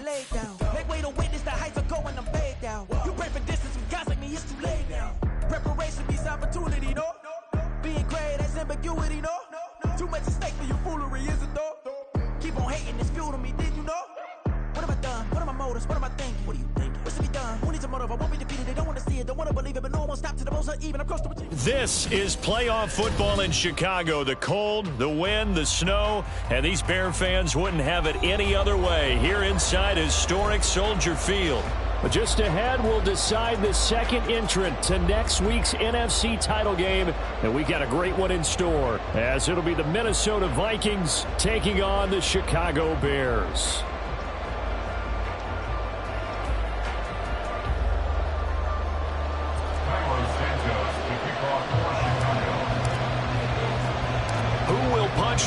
laid down. Make way to witness the heights are going, I'm paid down. You pray for distance from guys like me, it's too late now. Preparation means opportunity, no? Being great has ambiguity, no? Too much at stake for your foolery, is it though? Keep on hating, it's fuel to me, did you know? What have I done? What are my motives? What am I thinking? What are you thinking? What's to be done? Who needs a motive? I won't be defeated. They don't want to see it, don't want to believe it, but no one will stop to the most uneven. I'm close to achieving. This is playoff football in Chicago. The cold, the wind, the snow, and these Bear fans wouldn't have it any other way here inside historic Soldier Field. But just ahead, we'll decide the second entrant to next week's NFC title game. And we got a great one in store, as it'll be the Minnesota Vikings taking on the Chicago Bears.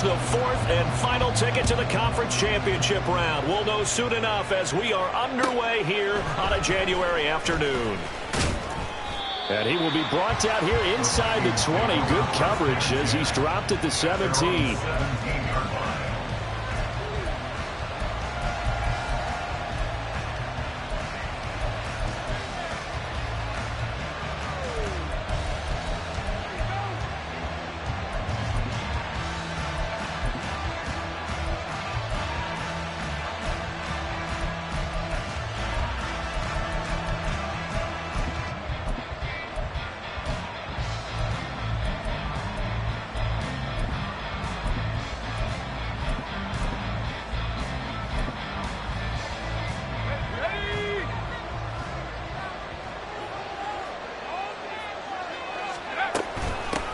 The fourth and final ticket to the conference championship round. We'll know soon enough as we are underway here on a January afternoon. And he will be brought down here inside the 20. Good coverage as he's dropped at the 17.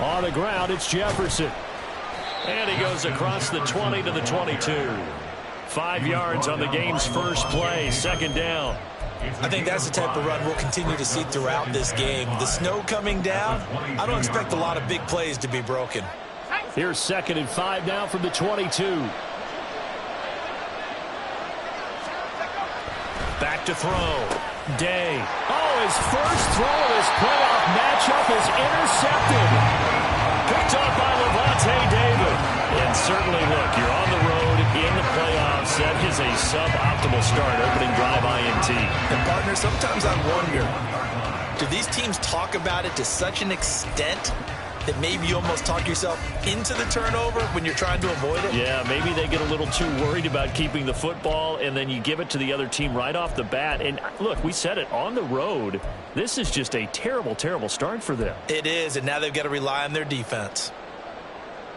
On the ground, it's Jefferson. And he goes across the 20 to the 22. 5 yards on the game's first play, second down. I think that's the type of run we'll continue to see throughout this game. The snow coming down, I don't expect a lot of big plays to be broken. Here's 2nd and 5 now from the 22. Back to throw. Day. Oh, his first throw of this playoff matchup is intercepted. Picked up by Lavonte David. And certainly, look, you're on the road in the playoffs. That is a suboptimal start, opening drive INT. And, partner, sometimes I wonder, do these teams talk about it to such an extent that maybe you almost talk yourself into the turnover when you're trying to avoid it? Yeah, maybe they get a little too worried about keeping the football, and then you give it to the other team right off the bat. And, look, we said it, on the road, this is just a terrible, terrible start for them. It is, and now they've got to rely on their defense.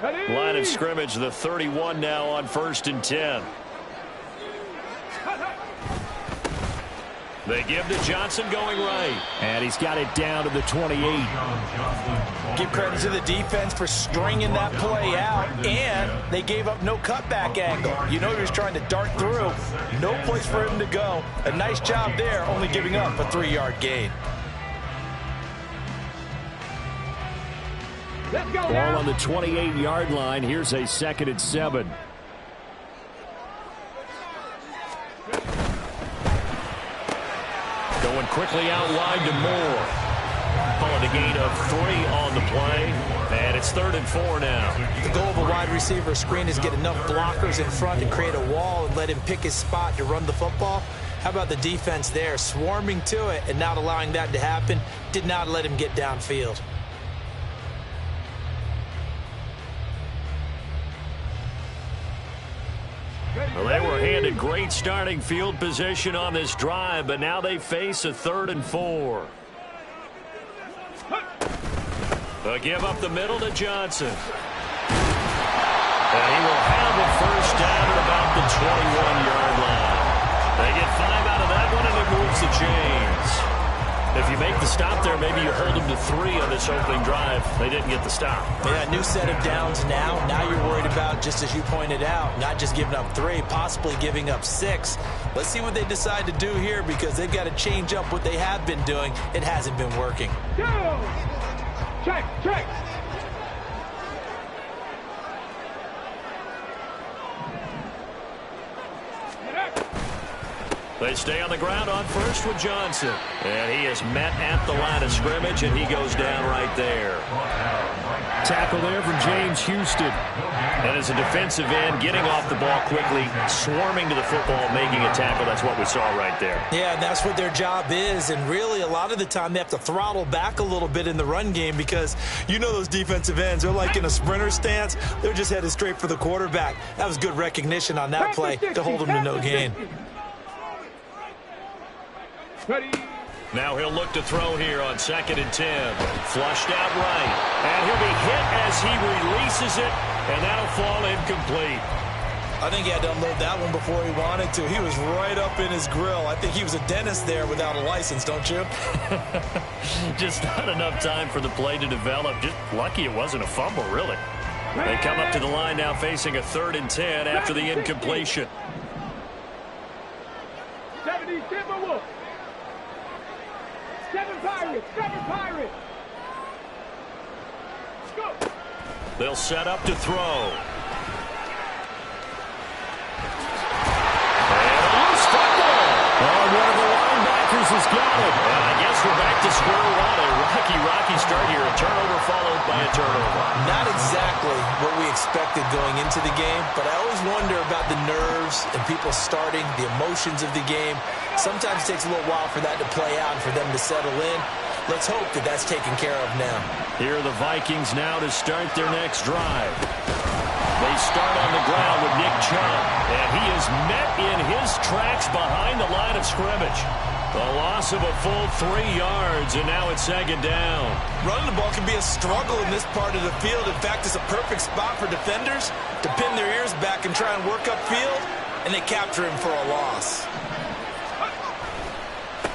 Line of scrimmage, the 31 now on 1st and 10. They give to Johnson going right. And he's got it down to the 28. Give credit to the defense for stringing that play out, and they gave up no cutback angle. You know he was trying to dart through. No place for him to go. A nice job there, only giving up a 3-yard gain. Ball on the 28-yard line. Here's a 2nd and 7. Going quickly out wide to Moore. Calling a gain of 3 on the play. And it's 3rd and 4 now. The goal of a wide receiver screen is get enough blockers in front to create a wall and let him pick his spot to run the football. How about the defense there, swarming to it and not allowing that to happen? Did not let him get downfield. Well, they were handed great starting field position on this drive, but now they face a 3rd and 4. They'll give up the middle to Johnson. And he will have the first down at about the 21-yard line. They get 5 out of that one, and it moves the chains. If you make the stop there, maybe you hold them to 3 on this opening drive. They didn't get the stop. Yeah, new set of downs now. Now you're worried about, just as you pointed out, not just giving up 3, possibly giving up 6. Let's see what they decide to do here, because they've got to change up what they have been doing. It hasn't been working. Check, check. They stay on the ground on first with Johnson. And he is met at the line of scrimmage, and he goes down right there. Tackle there from James Houston. And as a defensive end, getting off the ball quickly, swarming to the football, making a tackle. That's what we saw right there. Yeah, and that's what their job is. And really, a lot of the time, they have to throttle back a little bit in the run game because you know those defensive ends. They're like in a sprinter stance. They're just headed straight for the quarterback. That was good recognition on that play to hold them to no gain. Now he'll look to throw here on 2nd and 10. Flushed out right. And he'll be hit as he releases it, and that'll fall incomplete. I think he had to unload that one before he wanted to. He was right up in his grill. I think he was a dentist there without a license, don't you? Just not enough time for the play to develop. Just lucky it wasn't a fumble, really. They come up to the line now facing a 3rd and 10 after the incompletion. 70 Timberwolves. 7 Pirates. 7 Pirates. Go. They'll set up to throw. One of the linebackers has got it. And I guess we're back to square one. A rocky start here. A turnover followed by a turnover. Not exactly what we expected going into the game, but I always wonder about the nerves and people starting, the emotions of the game. Sometimes it takes a little while for that to play out and for them to settle in. Let's hope that that's taken care of now. Here are the Vikings now to start their next drive. They start on the ground with Nick Chubb, and he is met in his tracks behind the line of scrimmage. A loss of a full 3 yards, and now it's 2nd down. Running the ball can be a struggle in this part of the field. In fact, it's a perfect spot for defenders to pin their ears back and try and work upfield, and they capture him for a loss.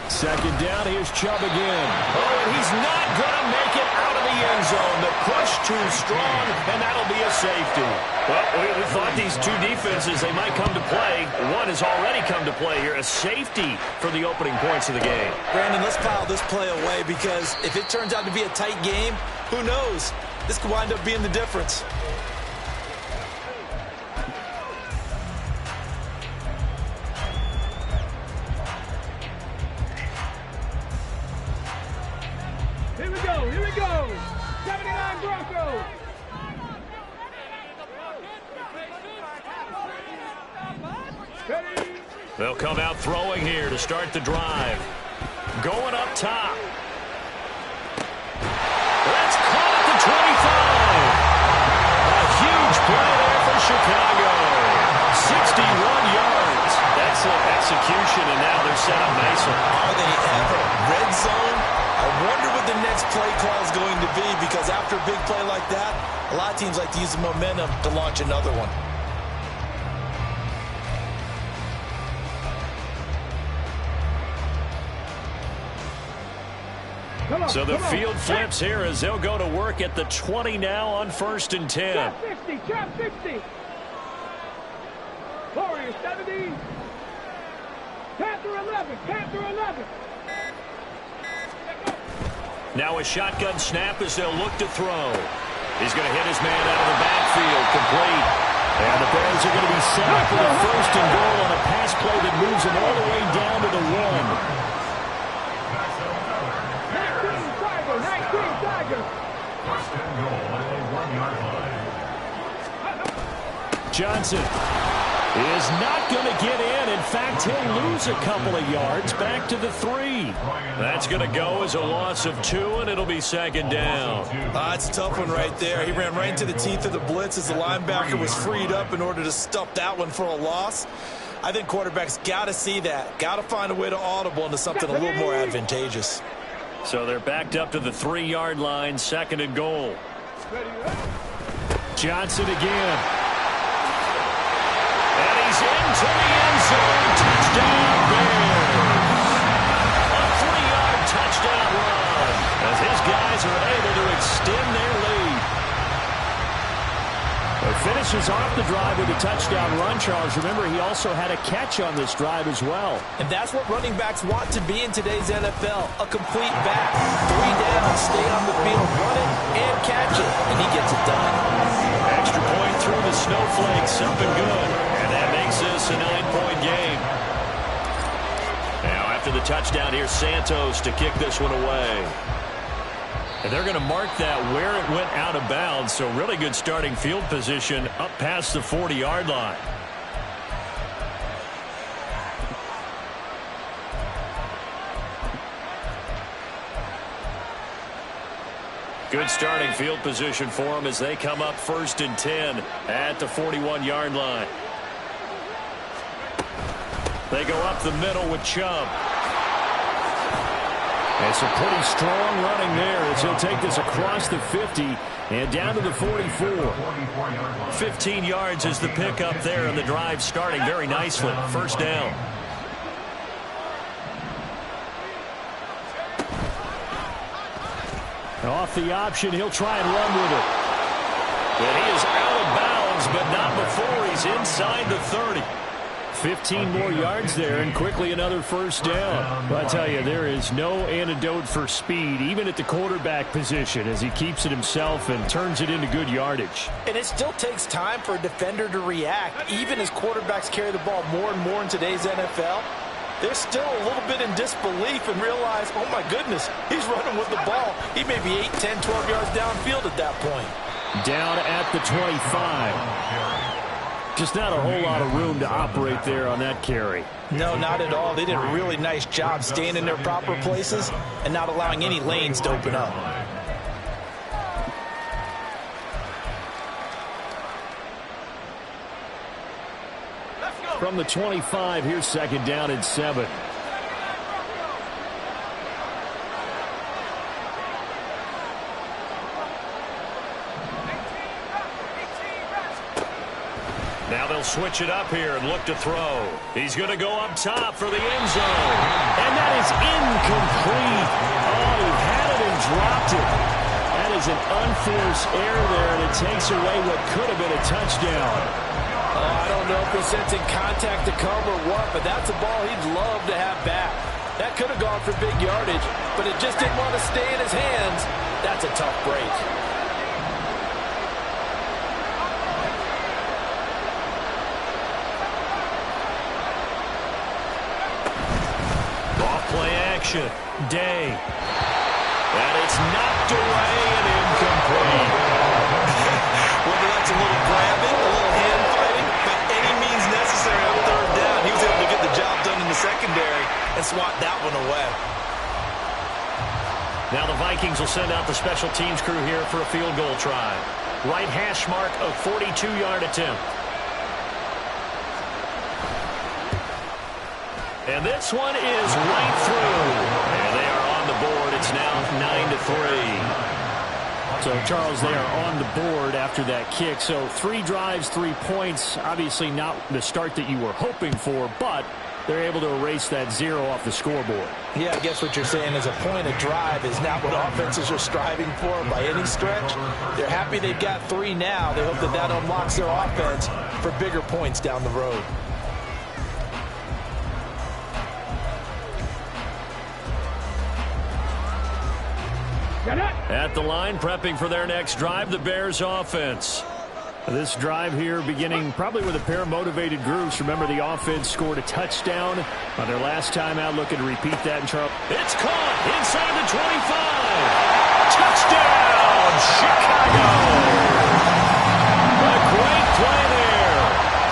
2nd down, here's Chubb again. Oh, and he's not going to make it out of the end zone. The push too strong, and that'll be a safety. Well, we thought these two defenses, they might come to play. One has already come to play here. A safety for the opening points of the game. Brandon, let's file this play away because if it turns out to be a tight game, who knows? This could wind up being the difference. Here we go. Here we go. 79 Broncos. Ready. They'll come out throwing here to start the drive. Going up top. That's caught at the 25. A huge play there for Chicago. 61 yards. Excellent execution, and now they're set up nicely. Are they ever? Red zone? I wonder what the next play call is going to be because after a big play like that, a lot of teams like to use the momentum to launch another one. So the field flips here as they'll go to work at the 20 now on 1st and 10. Chop 60. Chop 60. Warriors 70. Panther 11. Panther 11. Now a shotgun snap as they'll look to throw. He's going to hit his man out of the backfield, complete. And the Bears are going to be set up for the 1st and goal on a pass play that moves them all the way down to the 1. 19 Tiger. Johnson is not going to get in. In fact, he'll lose a couple of yards back to the 3. That's going to go as a loss of 2, and it'll be 2nd down. That's a tough one right there. He ran right into the teeth of the blitz as the linebacker was freed up in order to stuff that one for a loss. I think quarterbacks got to see that. Got to find a way to audible into something a little more advantageous. So they're backed up to the 3-yard line, 2nd and goal. Johnson again. And he's into the end zone. Touchdown, Bears. A 3-yard touchdown run as his guys are able to extend their lead. It finishes off the drive with a touchdown run, Charles. Remember, he also had a catch on this drive as well. And that's what running backs want to be in today's NFL. A complete back. 3 down, stay on the field, run it, and catch it. And he gets it done. Extra point through the snowflakes, something good. And that makes this a 9-point game. touchdown, here's Santos to kick this one away. And they're going to mark that where it went out of bounds, so really good starting field position up past the 40-yard line. Good starting field position for them as they come up 1st and 10 at the 41-yard line. They go up the middle with Chubb. And some pretty strong running there as he'll take this across the 50 and down to the 44. 15 yards is the pickup there, and the drive starting very nicely. 1st down. Off the option, he'll try and run with it. And he is out of bounds, but not before he's inside the 30. 15 more yards there, and quickly another 1st down. But I tell you, there is no antidote for speed, even at the quarterback position, as he keeps it himself and turns it into good yardage. And it still takes time for a defender to react, even as quarterbacks carry the ball more and more in today's NFL. They're still a little bit in disbelief and realize, oh my goodness, he's running with the ball. He may be 8, 10, 12 yards downfield at that point. Down at the 25. Just not a whole lot of room to operate there on that carry. No, not at all. They did a really nice job staying in their proper places and not allowing any lanes to open up. From the 25, here's 2nd down and 7. Now they'll switch it up here and look to throw. He's going to go up top for the end zone. And that is incomplete. Oh, he had it and dropped it. That is an unforced error there, and it takes away what could have been a touchdown. I don't know if he's sensing contact to come or what, but that's a ball he'd love to have back. That could have gone for big yardage, but it just didn't want to stay in his hands. That's a tough break. Play action. Day. And it's knocked away and incomplete. Whether that's a little grabbing, a little hand fighting, but any means necessary on 3rd down, he was able to get the job done in the secondary and swat that one away. Now the Vikings will send out the special teams crew here for a field goal try. Right hash mark of 42-yard attempt. And this one is right through. And they are on the board. It's now 9-3. So, Charles, they are on the board after that kick. So 3 drives, 3 points. Obviously not the start that you were hoping for, but they're able to erase that 0 off the scoreboard. Yeah, I guess what you're saying is a point of drive is not what offenses are striving for by any stretch. They're happy they've got 3 now. They hope that that unlocks their offense for bigger points down the road. At the line, prepping for their next drive, the Bears offense. This drive here beginning probably with a pair of motivated groups. Remember, the offense scored a touchdown on their last time out. Looking to repeat that. And Charles, it's caught inside the 25. Touchdown, Chicago. A great play there.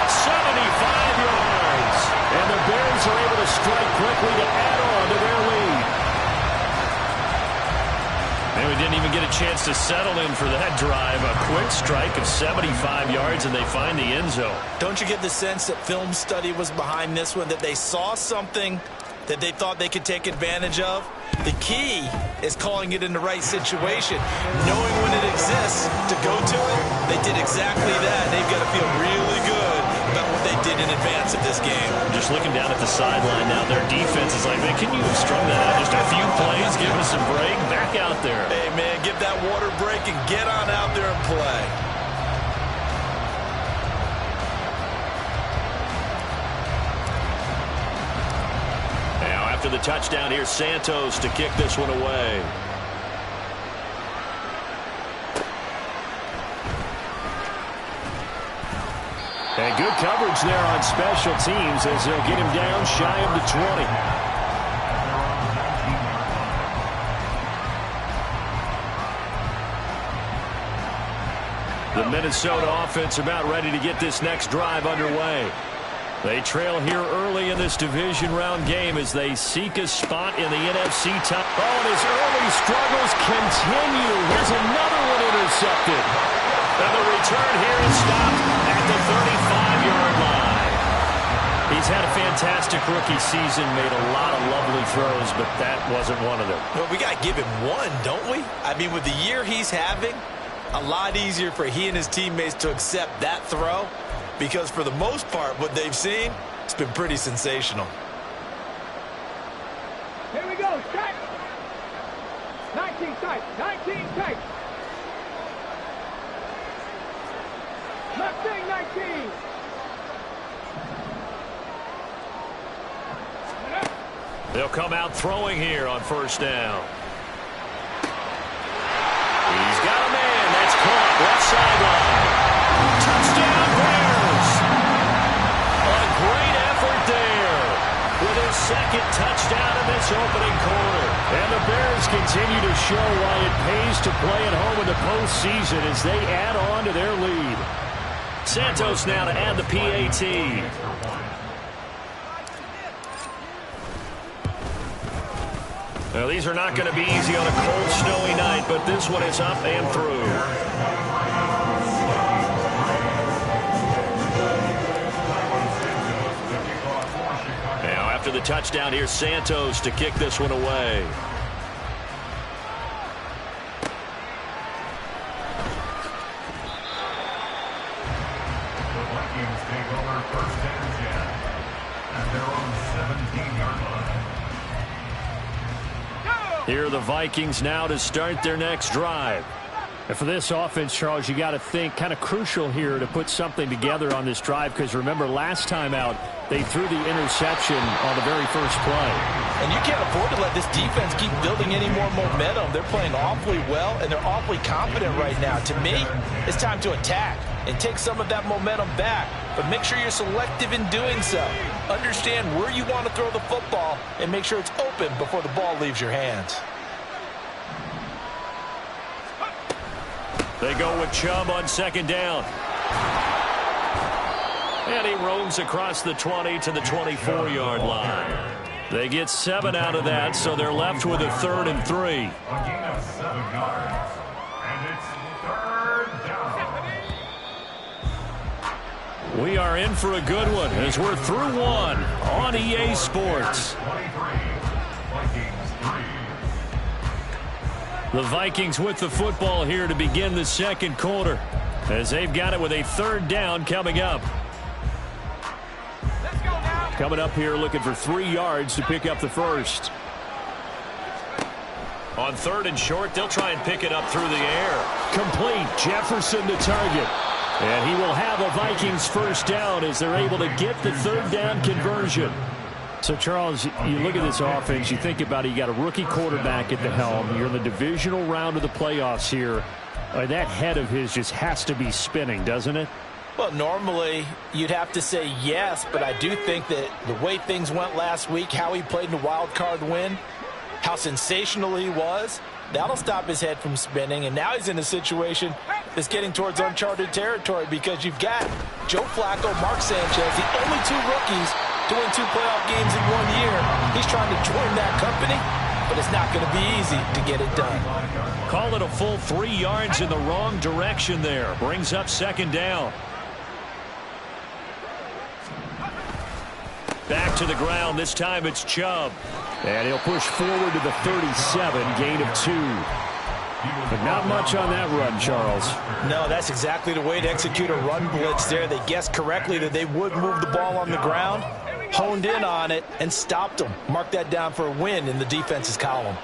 75 yards. And the Bears are able to strike quickly to add on to their lead. And we didn't even get a chance to settle in for that drive. A quick strike of 75 yards, and they find the end zone. Don't you get the sense that film study was behind this one, that they saw something that they thought they could take advantage of? The key is calling it in the right situation. Knowing when it exists to go to it, they did exactly that. They've got to feel really good about what they did in advance of this game. Just looking down at the sideline now, their defense is like, man, can you strung that out? Just a few plays, give us a break, back out there. Hey, man, give that water break and get on out there and play. Now, after the touchdown, here's Santos to kick this one away. And good coverage there on special teams as they'll get him down shy of the 20. The Minnesota offense about ready to get this next drive underway. They trail here early in this division round game as they seek a spot in the NFC top. Oh, and his early struggles continue. Here's another one intercepted. And the return here is stopped at the 35-yard line. He's had a fantastic rookie season, made a lot of lovely throws, but that wasn't one of them. Well, we got to give him one, don't we? I mean, with the year he's having, a lot easier for he and his teammates to accept that throw. Because for the most part, what they've seen, it's been pretty sensational. Here we go, tight. 19 tight, 19 tight. Left thing, 19. They'll come out throwing here on first down. He's got a man. That's caught. Left sideline. Touchdown Bears. A great effort there with his second touchdown in this opening quarter. And the Bears continue to show why it pays to play at home in the postseason as they add on to their lead. Santos now to add the PAT. Now, these are not going to be easy on a cold, snowy night, but this one is up and through. Now, after the touchdown, here's Santos to kick this one away. Here are the Vikings now to start their next drive. And for this offense, Charles, you got to think kind of crucial here to put something together on this drive, because remember last time out they threw the interception on the very first play. And you can't afford to let this defense keep building any more momentum. They're playing awfully well, and they're awfully confident right now. To me, it's time to attack and take some of that momentum back. But make sure you're selective in doing so. Understand where you want to throw the football and make sure it's open before the ball leaves your hands. They go with Chubb on second down. And he roams across the 20 to the 24-yard line. They get 7 out of that, so they're left with a 3rd and 3. A gain of 7 yards. And it's 3rd down. We are in for a good one as we're through one on EA Sports. 23. Vikings 3. The Vikings with the football here to begin the second quarter as they've got it with a 3rd down coming up. Coming up here looking for 3 yards to pick up the first. On 3rd and short, they'll try and pick it up through the air. Complete. Jefferson the target. And he will have a Vikings first down as they're able to get the 3rd down conversion. So, Charles, you look at this offense, you think about it, you got a rookie quarterback at the helm. You're in the divisional round of the playoffs here. That head of his just has to be spinning, doesn't it? Well, normally you'd have to say yes, but I do think that the way things went last week, how he played in the wild card win, how sensational he was, that'll stop his head from spinning. And now he's in a situation that's getting towards uncharted territory because you've got Joe Flacco, Mark Sanchez, the only 2 rookies to win 2 playoff games in 1 year. He's trying to join that company, but it's not going to be easy to get it done. Call it a full 3 yards in the wrong direction there. Brings up 2nd down. Back to the ground. This time it's Chubb. And he'll push forward to the 37, gain of 2. But not much on that run, Charles. No, that's exactly the way to execute a run blitz there. They guessed correctly that they would move the ball on the ground, honed in on it, and stopped them. Mark that down for a win in the defense's column.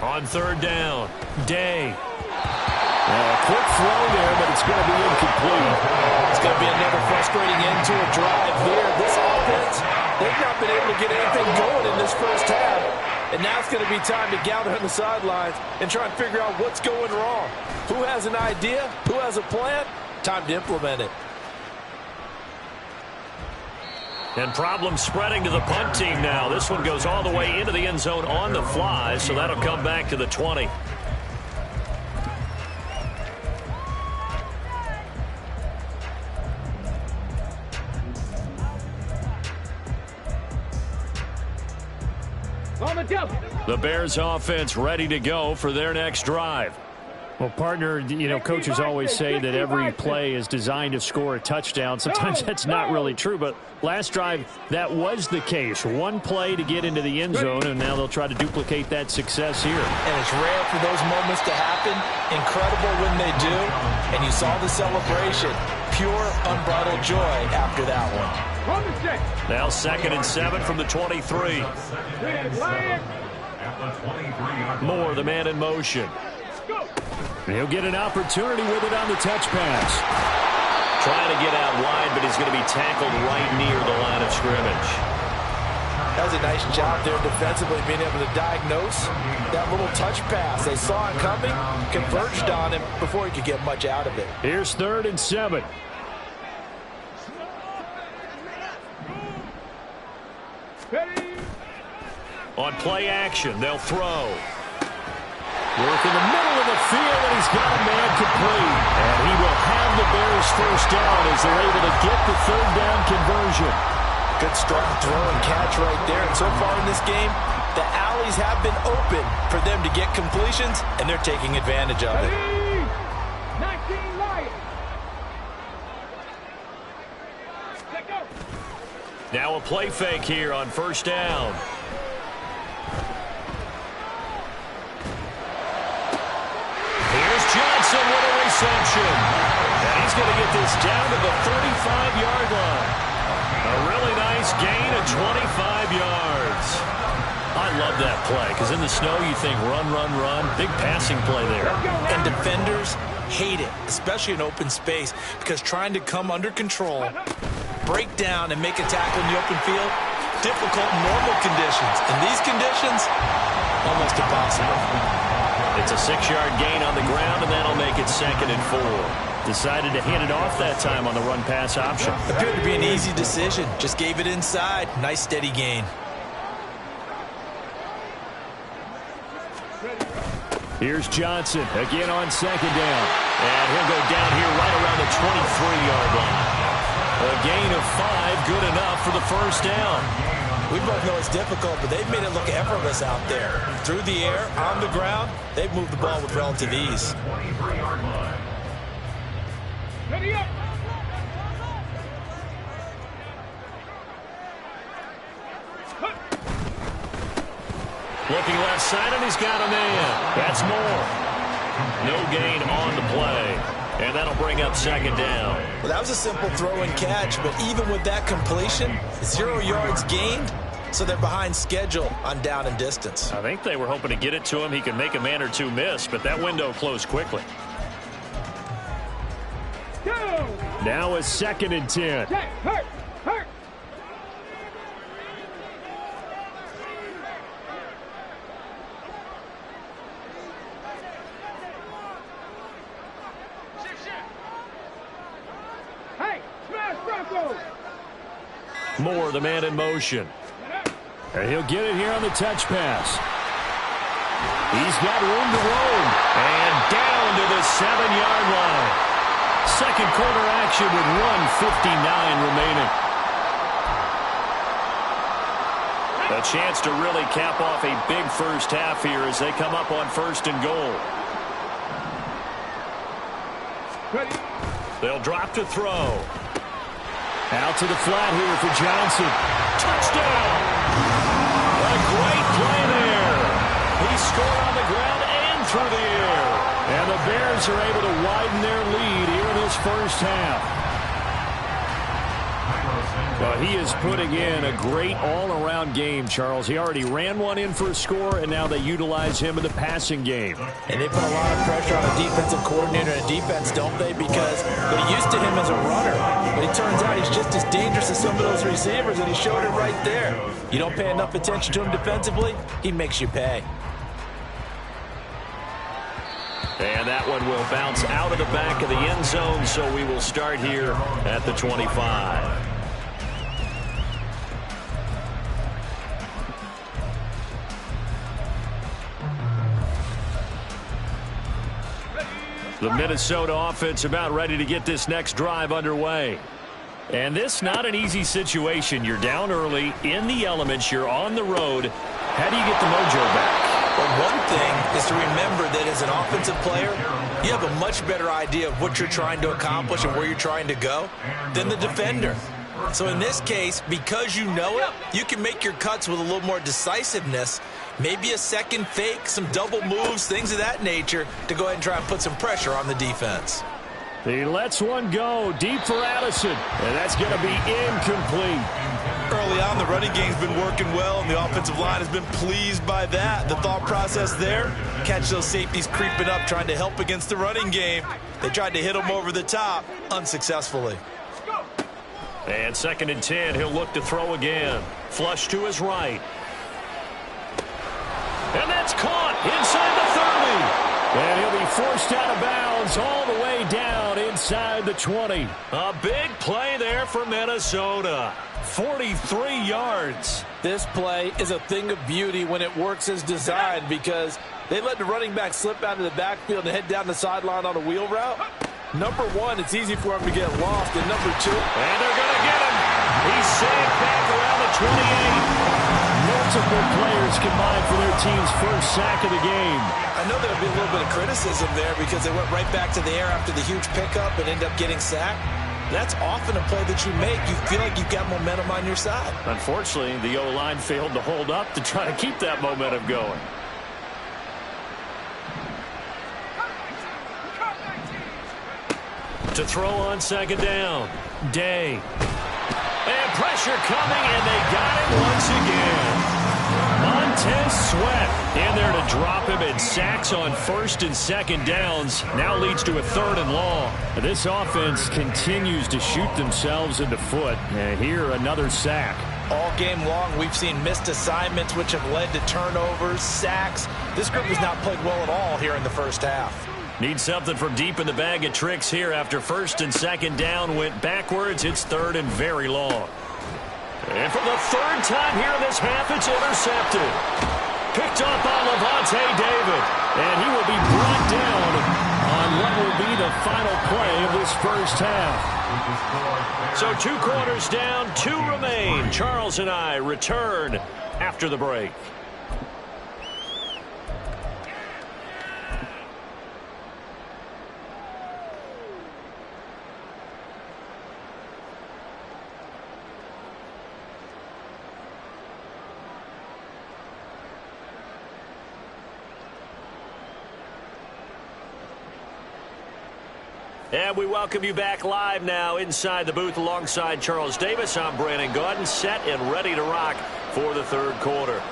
On 3rd down, Day. A quick throw there, but it's going to be incomplete. It's going to be another frustrating end to a drive here. This offense, they've not been able to get anything going in this first half. And now it's going to be time to gather on the sidelines and try and figure out what's going wrong. Who has an idea? Who has a plan? Time to implement it. And problems spreading to the punt team now. This one goes all the way into the end zone on the fly, so that'll come back to the 20. The Bears offense ready to go for their next drive. Well, partner, you know, coaches always say that every play is designed to score a touchdown. Sometimes that's not really true, but last drive, that was the case. One play to get into the end zone, and now they'll try to duplicate that success here. And it's rare for those moments to happen. Incredible when they do. And you saw the celebration. Pure, unbridled joy after that one. Now 2nd and 7 from the 23. Moore, the man in motion. He'll get an opportunity with it on the touch pass. Trying to get out wide, but he's going to be tackled right near the line of scrimmage. That was a nice job there defensively, being able to diagnose that little touch pass. They saw it coming, converged on him before he could get much out of it. Here's 3rd and 7. On play action, they'll throw. Work in the middle of the field, and he's got a man complete. And he will have the Bears first down as they're able to get the 3rd down conversion. Good strong throw and catch right there. And so far in this game, the alleys have been open for them to get completions, and they're taking advantage of it. 19 Lions. Now a play fake here on 1st down. Here's Johnson with a reception. And he's going to get this down to the 35-yard line. A really nice gain of 25 yards. I love that play because in the snow you think run, run, run. Big passing play there. And defenders hate it, especially in open space, because trying to come under control, break down, and make a tackle in the open field, difficult in normal conditions. In these conditions, almost impossible. It's a 6-yard gain on the ground, and that'll make it 2nd and 4. Decided to hand it off that time on the run-pass option. Appeared to be an easy decision. Just gave it inside. Nice, steady gain. Here's Johnson again on 2nd down. And he'll go down here right around the 23-yard line. A gain of 5, good enough for the 1st down. We both know it's difficult, but they've made it look effortless out there. Through the air, on the ground, they've moved the ball with relative ease. Ready up. Looking left side, and he's got a man. That's Moore. No gain on the play. And that'll bring up 2nd down. Well, that was a simple throw and catch, but even with that completion, 0 yards gained, so they're behind schedule on down and distance. I think they were hoping to get it to him. He could make a man or two miss, but that window closed quickly. Go. Now a 2nd and 10. Hurt. Moore, the man in motion. And he'll get it here on the touch pass. He's got room to roam. And down to the 7-yard line. 2nd quarter action with 1:59 remaining. A chance to really cap off a big first half here as they come up on 1st and goal. They'll drop to throw. Out to the flat here for Johnson. Touchdown! A great play there. He scored on the ground and through the air. And the Bears are able to widen their lead here in this first half. Well, he is putting in a great all-around game, Charles. He already ran one in for a score, and now they utilize him in the passing game. And they put a lot of pressure on a defensive coordinator and defense, don't they? Because they're used to him as a runner. But it turns out he's just as dangerous as some of those receivers, and he showed it right there. You don't pay enough attention to him defensively, he makes you pay. And that one will bounce out of the back of the end zone, so we will start here at the 25. The Minnesota offense about ready to get this next drive underway. And this not an easy situation. You're down early, in the elements, you're on the road. How do you get the mojo back? Well, one thing is to remember that as an offensive player, you have a much better idea of what you're trying to accomplish and where you're trying to go than the defender. So in this case, because you know it, you can make your cuts with a little more decisiveness, maybe a second fake, some double moves, things of that nature, to go ahead and try and put some pressure on the defense. He lets one go deep for Addison, and that's going to be incomplete. Early on, the running game's been working well, and the offensive line has been pleased by that. The thought process there, catch those safeties creeping up, trying to help against the running game. They tried to hit them over the top, unsuccessfully. And 2nd and 10, he'll look to throw again. Flush to his right. And that's caught inside the 30. And he'll be forced out of bounds all the way down inside the 20. A big play there for Minnesota. 43 yards. This play is a thing of beauty when it works as designed, because they let the running back slip out of the backfield and head down the sideline on a wheel route. Number one, it's easy for him to get lost. And number two, and they're going to get him. He's safe back around the 28. Multiple players combined for their team's first sack of the game. I know there'll be a little bit of criticism there because they went right back to the air after the huge pickup and end up getting sacked. That's often a play that you make. You feel like you've got momentum on your side. Unfortunately, the O-line failed to hold up to try to keep that momentum going. To throw on 2nd down. Day. And pressure coming, and they got him once again. Montez Sweat in there to drop him, and sacks on 1st and 2nd downs. Now leads to a 3rd and long. This offense continues to shoot themselves in the foot. And here, another sack. All game long, we've seen missed assignments, which have led to turnovers, sacks. This group has not played well at all here in the first half. Need something from deep in the bag of tricks here after 1st and 2nd down went backwards. It's 3rd and very long. And for the 3rd time here in this half, it's intercepted. Picked up on Lavonte David. And he will be brought down on what will be the final play of this first half. So 2 quarters down, 2 remain. Charles and I return after the break. And we welcome you back live now inside the booth alongside Charles Davis. I'm Brandon Gaudin, set and ready to rock for the 3rd quarter.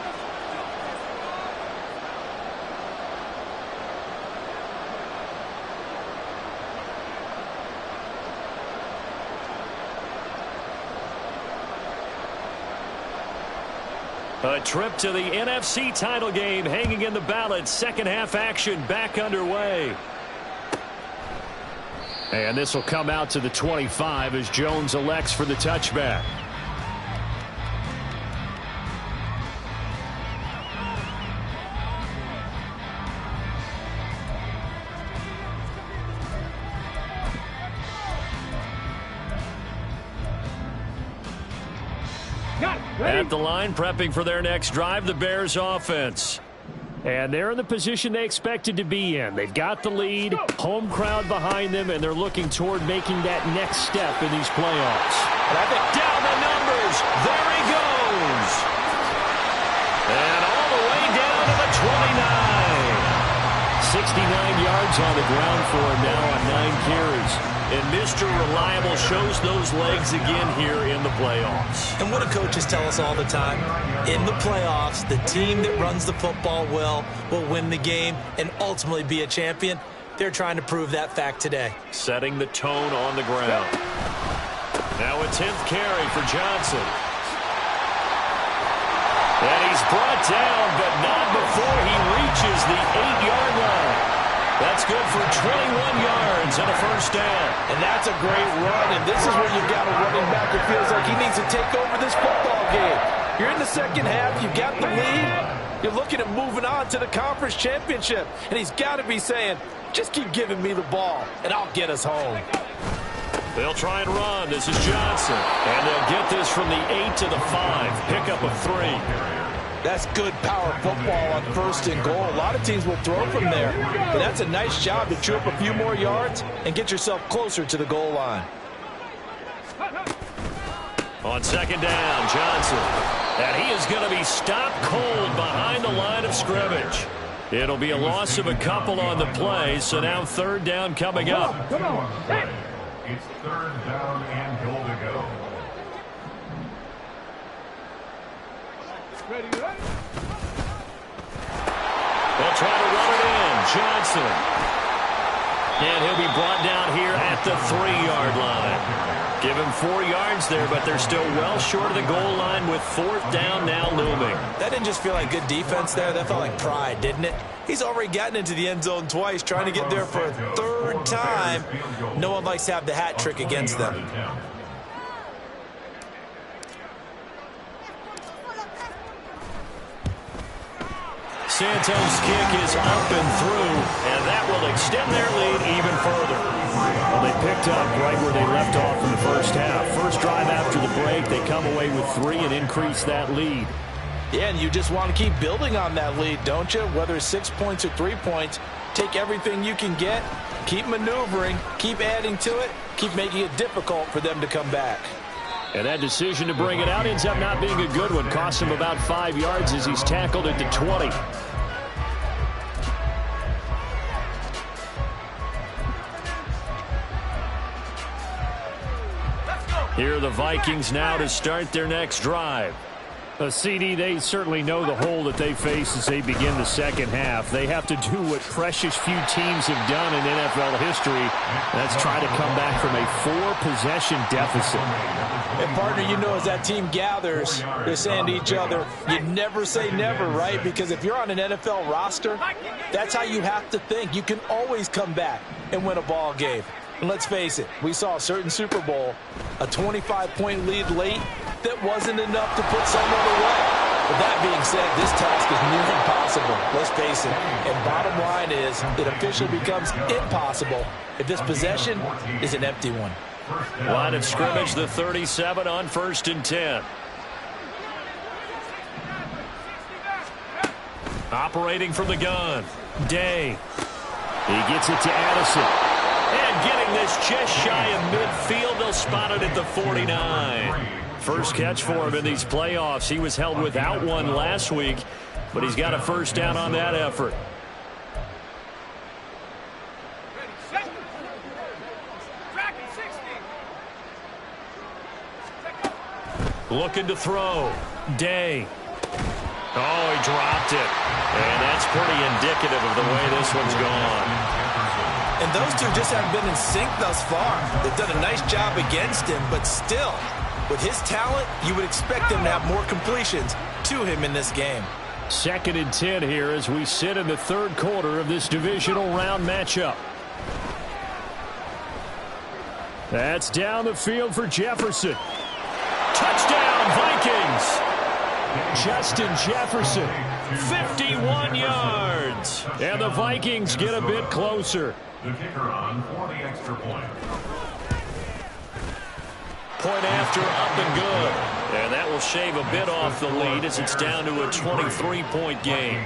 A trip to the NFC title game hanging in the balance. 2nd half action back underway. And this will come out to the 25 as Jones elects for the touchback. At the line, prepping for their next drive, the Bears offense. And they're in the position they expected to be in. They've got the lead, home crowd behind them, and they're looking toward making that next step in these playoffs. And I think down the numbers. There he goes. And all the way down to the 29. 69 yards on the ground for him now on 9 carries. And Mr. Reliable shows those legs again here in the playoffs. And what do coaches tell us all the time? In the playoffs, the team that runs the football well will win the game and ultimately be a champion. They're trying to prove that fact today. Setting the tone on the ground. Now a 10th carry for Johnson. And he's brought down, but not before he reaches the 8-yard line. That's good for 21 yards and a first down. And that's a great run, and this is where you've got a running back who feels like he needs to take over this football game. You're in the second half, you've got the lead. You're looking at moving on to the conference championship. And he's got to be saying, just keep giving me the ball, and I'll get us home. They'll try and run. This is Johnson. And they'll get this from the 8 to the 5. Pickup of 3. That's good power football on 1st and goal. A lot of teams will throw from there. But that's a nice job to chew up a few more yards and get yourself closer to the goal line. On 2nd down, Johnson. And he is going to be stopped cold behind the line of scrimmage. It'll be a loss of a couple on the play, so now 3rd down coming up. Come on. It's 3rd down and goal to go. Ready, ready. They'll try to run it in. Johnson. And he'll be brought down here at the 3-yard line. Give him 4 yards there, but they're still well short of the goal line with 4th down now looming. That didn't just feel like good defense there. That felt like pride, didn't it? He's already gotten into the end zone twice, trying to get there for a 3rd time. No one likes to have the hat trick against them. Santos' kick is up and through, and that will extend their lead even further. Well, they picked up right where they left off in the first half. First drive after the break, they come away with 3 and increase that lead. Yeah, and you just want to keep building on that lead, don't you? Whether it's 6 points or 3 points, take everything you can get, keep maneuvering, keep adding to it, keep making it difficult for them to come back. And that decision to bring it out ends up not being a good one. Costs him about 5 yards as he's tackled at the 20. Here are the Vikings now to start their next drive. CD, they certainly know the hole that they face as they begin the second half. They have to do what precious few teams have done in NFL history. That's try to come back from a 4-possession deficit. And, partner, you know as that team gathers, they're saying to each other, you never say never, right? Because if you're on an NFL roster, that's how you have to think. You can always come back and win a ball game. And let's face it, we saw a certain Super Bowl, a 25-point lead late, that wasn't enough to put someone away. But that being said, this task is near impossible. Let's face it. And bottom line is, it officially becomes impossible if this possession is an empty one. Line of scrimmage, the 37 on 1st and 10. Operating from the gun, Day. He gets it to Addison. And getting this just shy of midfield, they'll spot it at the 49. First catch for him in these playoffs. He was held without one last week, but he's got a first down on that effort. Looking to throw. Day. Oh, he dropped it. And that's pretty indicative of the way this one's gone. And those two just haven't been in sync thus far. They've done a nice job against him, but still, with his talent, you would expect him to have more completions to him in this game. 2nd and 10 here as we sit in the 3rd quarter of this divisional round matchup. That's down the field for Jefferson. Touchdown, Vikings! Justin Jefferson, 51 yards. And the Vikings get a bit closer. The kicker on for the extra point. Point after, up and good. And that will shave a bit off the lead as it's down to a 23-point game.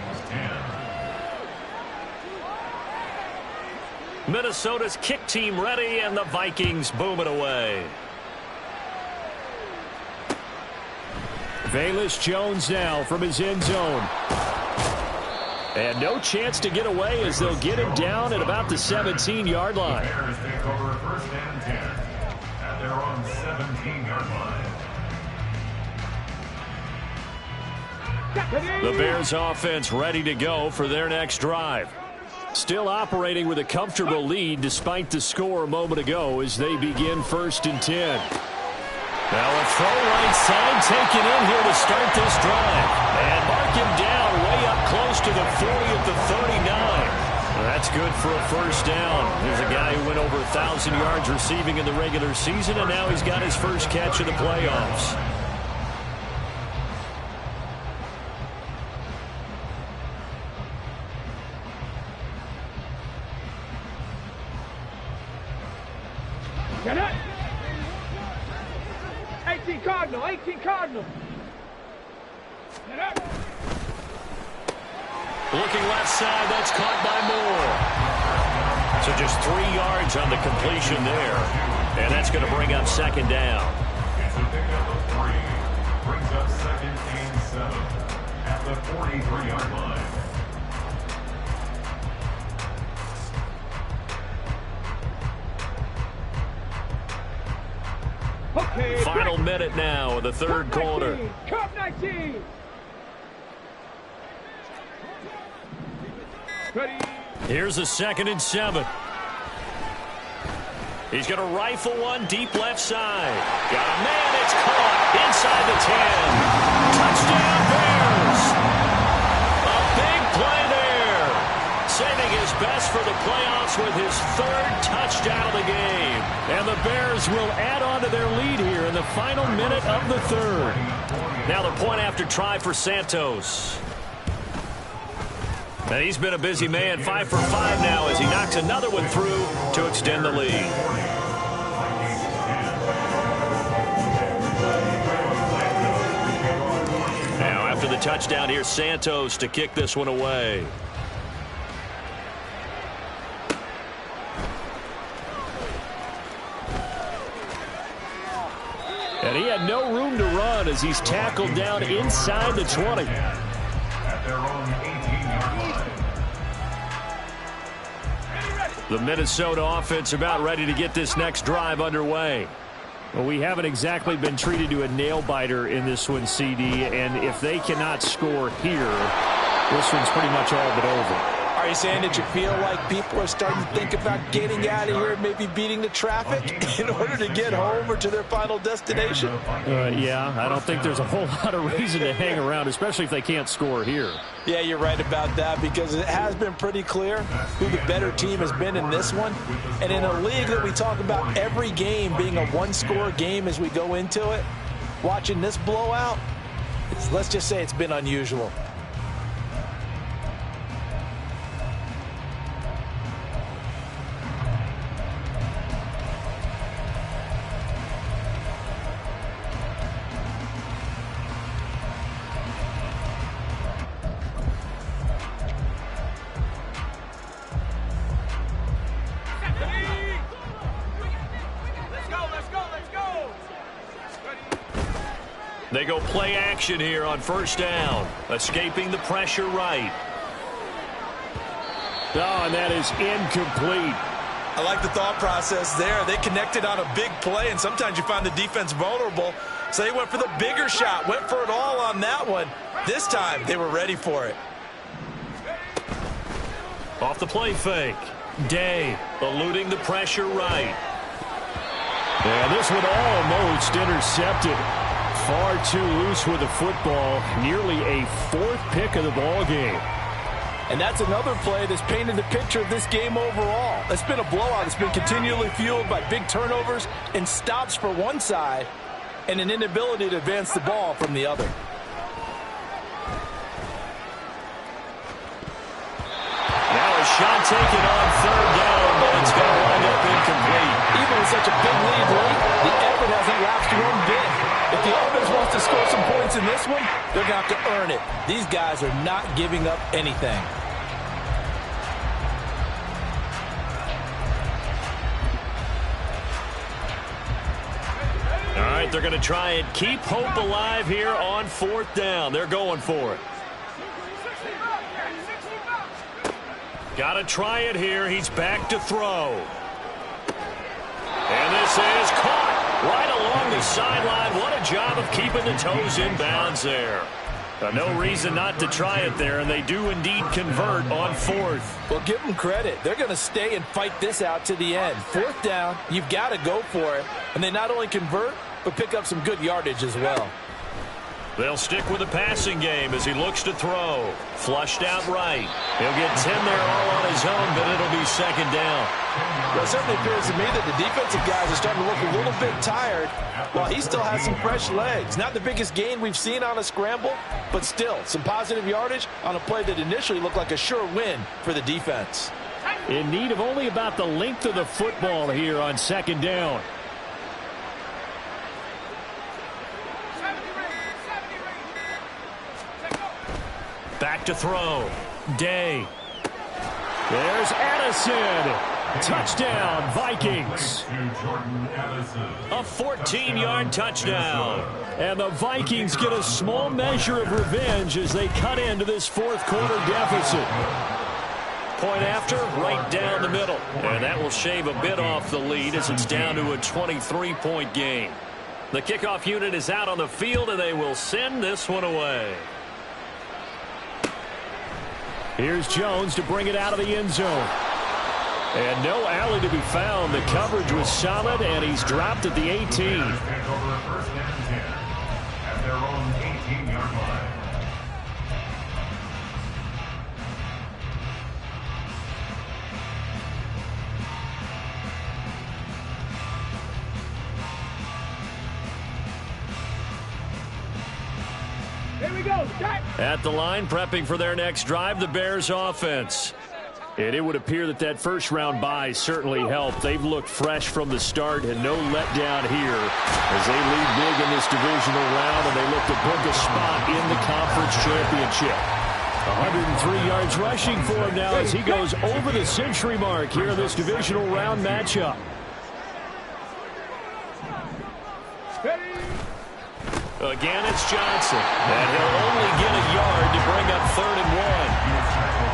Minnesota's kick team ready, and the Vikings boom it away. Velus Jones now from his end zone. And no chance to get away as they'll get him down at about the 17-yard line. The Bears take over 1st and 10 at their own 17-yard line. The Bears offense ready to go for their next drive. Still operating with a comfortable lead despite the score a moment ago as they begin 1st and 10. Now a throw right side taken in here to start this drive. And mark him down way up close to the 40 at the 39. That's good for a first down. Here's a guy who went over 1,000 yards receiving in the regular season, and now he's got his first catch in the playoffs. 18 Cardinal, 18 Cardinal. Looking left side, that's caught by Moore. So just 3 yards on the completion there. And that's going to bring up second down. It's a pickup of 3. Brings up 2nd and 7 at the 43-yard line. Okay, Final minute now of the third quarter. Cup 19. Ready. Here's a 2nd and 7. He's going to rifle one deep left side. Got a man, it's caught inside the 10. Touchdown Bears. A big play there. Saving his best for the playoffs with his 3rd touchdown of the game. And the Bears will add on to their lead here in the final minute of the 3rd. Now the point after try for Santos. And he's been a busy man, 5 for 5 now as he knocks another one through to extend the lead. Now after the touchdown, here's Santos to kick this one away. And he had no room to run as he's tackled down inside the 20. At their own 18-yard line. The Minnesota offense about ready to get this next drive underway. Well, we haven't exactly been treated to a nail-biter in this one, CD, and if they cannot score here, this one's pretty much all but over. Are you saying that you feel like people are starting to think about getting out of here and maybe beating the traffic in order to get home or to their final destination? Yeah, I don't think there's a whole lot of reason to hang around, especially if they can't score here. Yeah, you're right about that because it has been pretty clear who the better team has been in this one. And in a league that we talk about every game being a one-score game as we go into it, watching this blowout, let's just say it's been unusual. They go play action here on first down. Escaping the pressure right. Oh, and that is incomplete. I like the thought process there. They connected on a big play, and sometimes you find the defense vulnerable. So they went for the bigger shot, went for it all on that one. This time, they were ready for it. Off the play fake. Day eluding the pressure right. And this one almost intercepted. Far too loose with the football. Nearly a 4th pick of the ball game. And that's another play that's painted the picture of this game overall. It's been a blowout. It's been continually fueled by big turnovers and stops for one side and an inability to advance the ball from the other. Now a shot taken on 3rd down, but it's going to wind up incomplete. Even with such a big lead late, the effort hasn't lapsed one bit. If the offense wants to score some points in this one, they're going to have to earn it. These guys are not giving up anything. All right, they're going to try and keep hope alive here on 4th down. They're going for it. Got to try it here. He's back to throw. And this is caught right along the sideline. What a job of keeping the toes in bounds there. No reason not to try it there, and they do indeed convert on 4th. Well, give them credit. They're going to stay and fight this out to the end. 4th down, you've got to go for it. And they not only convert, but pick up some good yardage as well. They'll stick with the passing game as he looks to throw. Flushed out right. He'll get 10 there all on his own, but it'll be 2nd down. Well, it certainly appears to me that the defensive guys are starting to look a little bit tired while he still has some fresh legs. Not the biggest gain we've seen on a scramble, but still some positive yardage on a play that initially looked like a sure win for the defense. In need of only about the length of the football here on 2nd down. Back to throw. Day. There's Addison. Touchdown, Vikings. A 14-yard touchdown. And the Vikings get a small measure of revenge as they cut into this fourth quarter deficit. Point after, right down the middle. And that will shave a bit off the lead as it's down to a 23-point game. The kickoff unit is out on the field, and they will send this one away. Here's Jones to bring it out of the end zone. And no alley to be found. The coverage was solid, and he's dropped at the 18. First and 10 at their own 18-yard line. Here we go. Start. At the line, prepping for their next drive, the Bears offense. And it would appear that that first-round bye certainly helped. They've looked fresh from the start and no letdown here as they lead big in this divisional round, and they look to book a spot in the conference championship. 103 yards rushing for him now as he goes over the century mark here in this divisional round matchup. Again, it's Johnson. And he'll only get a yard to bring up 3rd and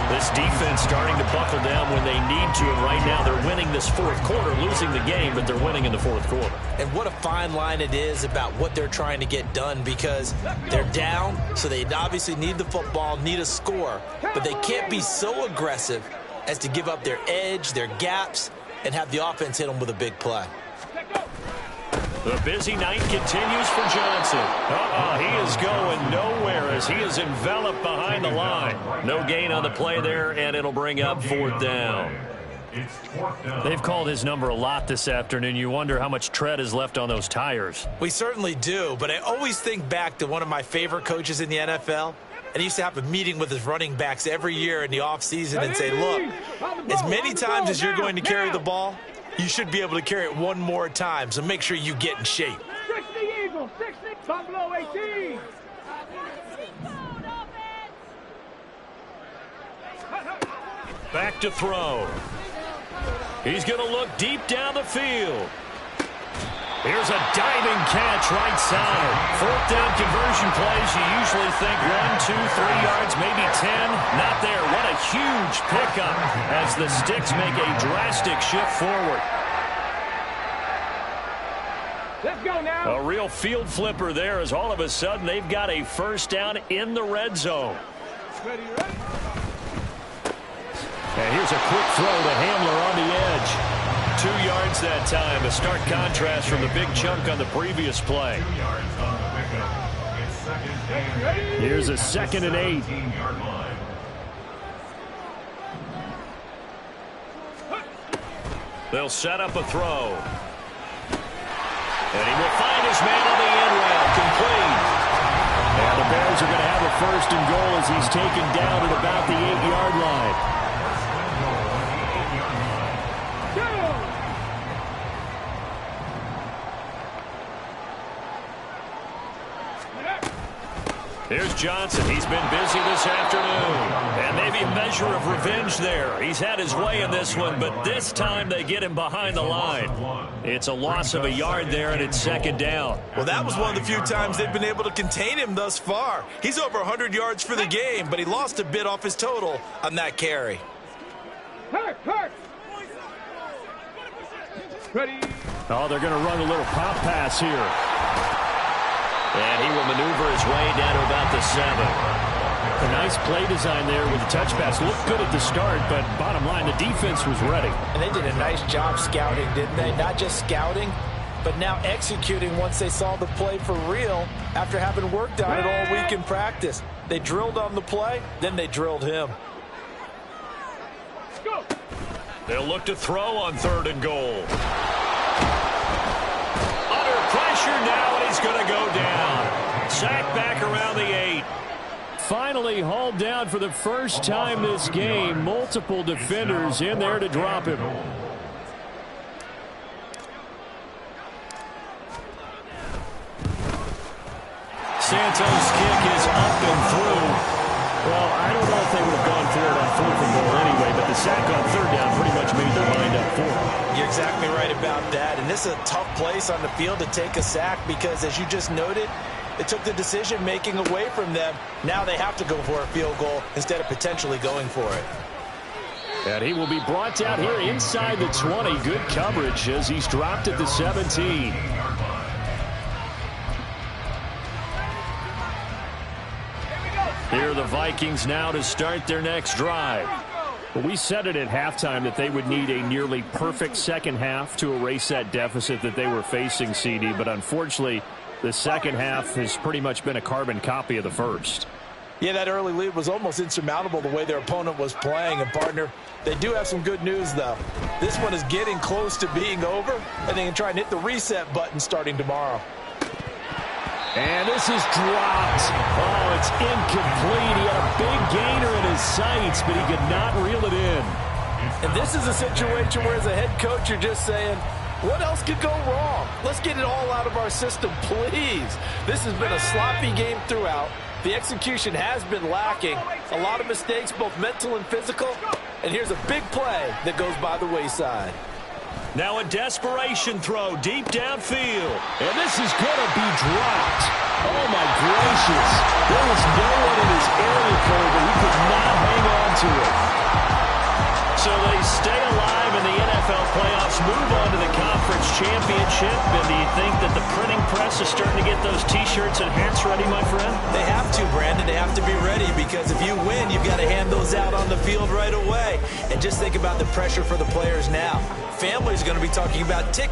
1. This defense starting to buckle down when they need to, and right now they're winning this fourth quarter, losing the game, but they're winning in the fourth quarter. And what a fine line it is about what they're trying to get done, because they're down, so they obviously need the football, need a score, but they can't be so aggressive as to give up their edge, their gaps, and have the offense hit them with a big play. The busy night continues for Johnson. He is going nowhere as he is enveloped behind the line. No gain on the play there, and it'll bring up 4th down. They've called his number a lot this afternoon. You wonder how much tread is left on those tires. We certainly do, but I always think back to one of my favorite coaches in the NFL. And he used to have a meeting with his running backs every year in the offseason and say, look, as many times as you're going to carry the ball, you should be able to carry it one more time, so make sure you get in shape. 60 Eagles, 60, Buffalo 18. Back to throw. He's going to look deep down the field. Here's a diving catch right side. 4th down conversion plays. You usually think 1, 2, 3 yards, maybe 10. Not there. What a huge pickup as the Sticks make a drastic shift forward. Let's go now. A real field flipper there as all of a sudden they've got a first down in the red zone. Ready. And here's a quick throw to Hamler on the edge. 2 yards that time, a stark contrast from the big chunk on the previous play. 2 yards on the pickup. It's 2nd and 8. Here's a 2nd and 8. 18-yard line. They'll set up a throw. And he will find his man on the end route, complete. And the Bears are going to have a 1st and goal as he's taken down at about the 8-yard line. Here's Johnson. He's been busy this afternoon. And maybe a measure of revenge there. He's had his way in this one, but this time they get him behind the line. It's a loss of a yard there, and it's 2nd down. Well, that was one of the few times they've been able to contain him thus far. He's over 100 yards for the game, but he lost a bit off his total on that carry. Hurt. Ready. Oh, they're going to run a little pop pass here. And he will maneuver his way down to about the 7. A nice play design there with the touch pass. Looked good at the start, but bottom line, the defense was ready. And they did a nice job scouting, didn't they? Not just scouting, but now executing once they saw the play for real after having worked on it all week in practice. They drilled on the play, then they drilled him. Go. They'll look to throw on 3rd and goal. Under pressure now, and he's going to go down. Sacked back around the 8. Finally hauled down for the first time this game. Multiple defenders in there to drop him. Santos' kick is up and through. Well, I don't know if they would have gone for it on 4th and goal anyway, but the sack on 3rd down pretty much made their mind up for it. You're exactly right about that. And this is a tough place on the field to take a sack because, as you just noted, it took the decision-making away from them. Now they have to go for a field goal instead of potentially going for it. And he will be brought down here inside the 20. Good coverage as he's dropped at the 17. Here are the Vikings now to start their next drive. Well, we said it at halftime that they would need a nearly perfect second half to erase that deficit that they were facing, CD. But unfortunately, the second half has pretty much been a carbon copy of the first. Yeah, that early lead was almost insurmountable the way their opponent was playing. And, partner, they do have some good news, though. This one is getting close to being over, and they can try and hit the reset button starting tomorrow. And this is dropped. Oh, it's incomplete. He had a big gainer in his sights, but he could not reel it in. And this is a situation where, as a head coach, you're just saying, what else could go wrong? Let's get it all out of our system, please. This has been a sloppy game throughout. The execution has been lacking. A lot of mistakes, both mental and physical. And here's a big play that goes by the wayside. Now a desperation throw deep downfield. And this is going to be dropped. Oh, my gracious. There was no one in his area code, but he could not hang on to it. So they stay alive in the NFL playoffs, move on to the conference championship. And do you think that the printing press is starting to get those T-shirts and hats ready, my friend? They have to, Brandon. They have to be ready because if you win, you've got to hand those out on the field right away. And just think about the pressure for the players now. Families are going to be talking about tickets.